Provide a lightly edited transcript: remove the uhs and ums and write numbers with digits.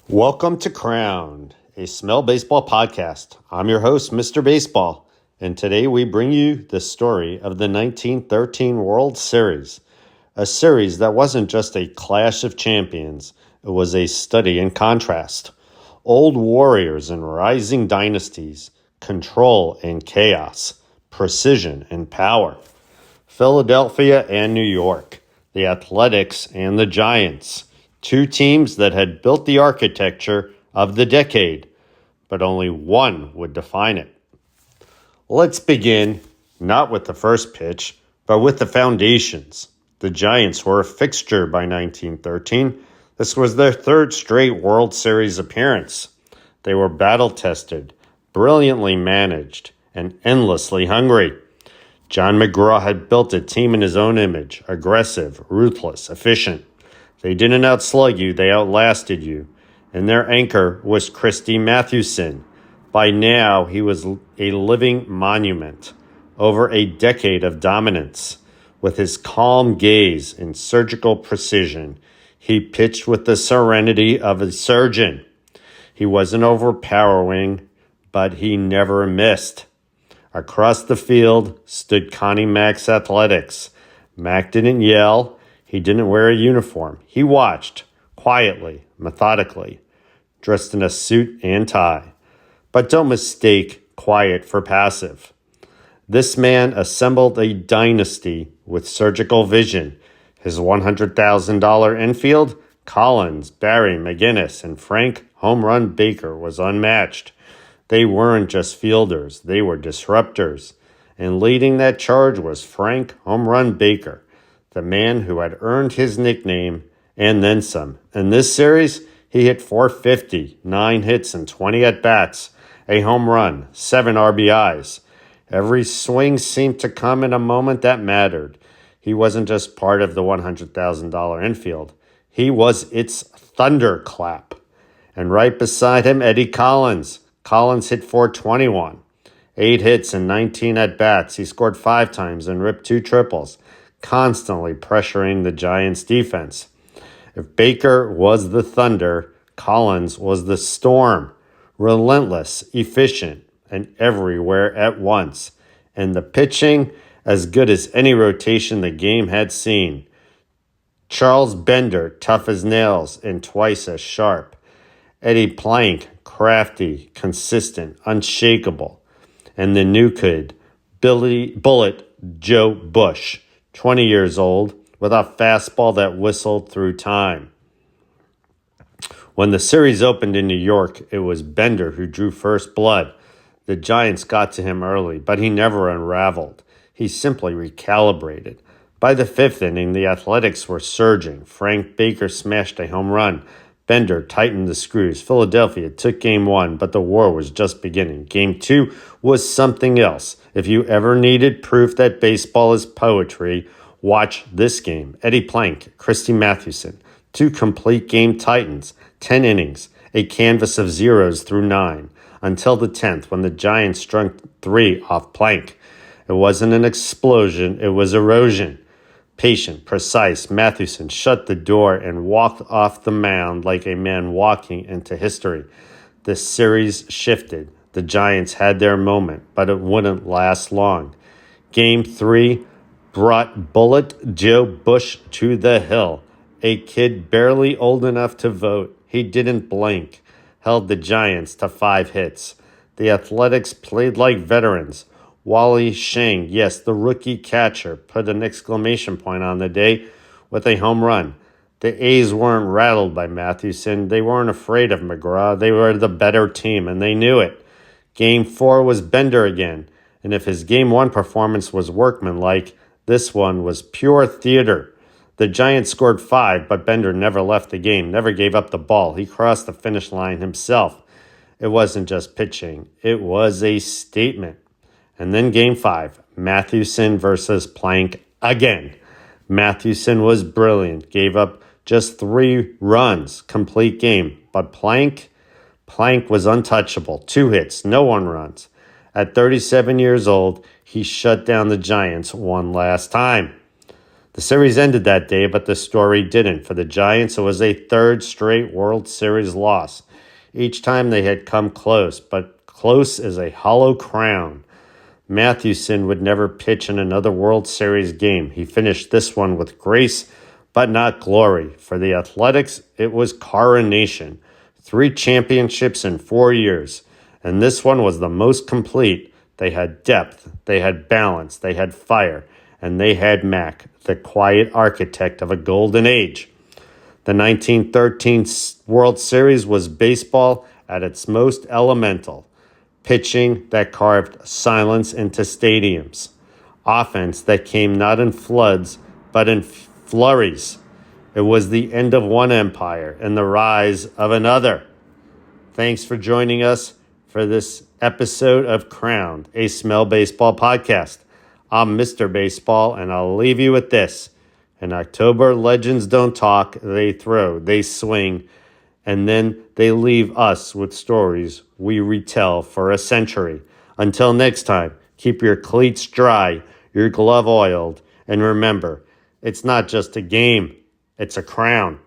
Welcome to Crowned, a Smell Baseball podcast. I'm your host, Mr. Baseball, and today we bring you the story of the 1913 World Series, a series that wasn't just a clash of champions, it was a study in contrast. Old warriors and rising dynasties, control and chaos, precision and power. Philadelphia and New York, the Athletics and the Giants. Two teams that had built the architecture of the decade, but only one would define it. Let's begin not with the first pitch, but with the foundations. The Giants were a fixture by 1913. This was their third straight World Series appearance. They were battle-tested, brilliantly managed, and endlessly hungry. John McGraw had built a team in his own image, aggressive, ruthless, efficient. They didn't outslug you, they outlasted you. And their anchor was Christy Mathewson. By now, he was a living monument. Over a decade of dominance. With his calm gaze and surgical precision, he pitched with the serenity of a surgeon. He wasn't overpowering, but he never missed. Across the field stood Connie Mack's Athletics. Mack didn't yell. He didn't wear a uniform. He watched, quietly, methodically, dressed in a suit and tie. But don't mistake quiet for passive. This man assembled a dynasty with surgical vision. His $100,000 infield, Collins, Barry, McGinnis, and Frank Home Run Baker was unmatched. They weren't just fielders, they were disruptors. And leading that charge was Frank Home Run Baker, the man who had earned his nickname and then some. In this series, he hit .450, 9 hits and 20 at-bats, a home run, 7 RBIs. Every swing seemed to come in a moment that mattered. He wasn't just part of the $100,000 infield. He was its thunderclap. And right beside him, Eddie Collins. Collins hit .421, 8 hits and 19 at-bats. He scored 5 times and ripped 2 triples, constantly pressuring the Giants' defense. If Baker was the thunder, Collins was the storm. Relentless, efficient, and everywhere at once. And the pitching, as good as any rotation the game had seen. Charles Bender, tough as nails and twice as sharp. Eddie Plank, crafty, consistent, unshakable. And the new kid, Bullet Joe Bush, 20 years old, with a fastball that whistled through time. When the series opened in New York, it was Bender who drew first blood. The Giants got to him early, but he never unraveled. He simply recalibrated. By the 5th inning, the Athletics were surging. Frank Baker smashed a home run. Bender tightened the screws. Philadelphia took Game 1, but the war was just beginning. Game 2 was something else. If you ever needed proof that baseball is poetry, watch this game. Eddie Plank, Christy Mathewson, 2 complete game titans, 10 innings, a canvas of zeros through 9, until the 10th when the Giants struck 3 off Plank. It wasn't an explosion, it was erosion. Patient, precise, Mathewson shut the door and walked off the mound like a man walking into history. The series shifted. The Giants had their moment, but it wouldn't last long. Game 3 brought Bullet Joe Bush to the hill. A kid barely old enough to vote. He didn't blink. Held the Giants to 5 hits. The Athletics played like veterans. Wally Shang, yes, the rookie catcher, put an exclamation point on the day with a home run. The A's weren't rattled by Mathewson. They weren't afraid of McGraw. They were the better team, and they knew it. Game 4 was Bender again, and if his Game 1 performance was workmanlike, this one was pure theater. The Giants scored 5, but Bender never left the game, never gave up the ball. He crossed the finish line himself. It wasn't just pitching. It was a statement. And then Game 5, Mathewson versus Plank again. Mathewson was brilliant, gave up just 3 runs, complete game. But Plank was untouchable, 2 hits, no 1 runs. At 37 years old, he shut down the Giants one last time. The series ended that day, but the story didn't. For the Giants, it was a third straight World Series loss. Each time they had come close, but close as a hollow crown. Mathewson would never pitch in another World Series game. He finished this one with grace, but not glory. For the Athletics, it was coronation. 3 championships in 4 years. And this one was the most complete. They had depth, they had balance, they had fire, and they had Mac, the quiet architect of a golden age. The 1913 World Series was baseball at its most elemental. Pitching that carved silence into stadiums. Offense that came not in floods, but in flurries. It was the end of one empire and the rise of another. Thanks for joining us for this episode of Crowned, a Smell Baseball podcast. I'm Mr. Baseball, and I'll leave you with this. In October, legends don't talk, they throw, they swing, and then they leave us with stories we retell for a century. Until next time, keep your cleats dry, your glove oiled, and remember, it's not just a game, it's a crown.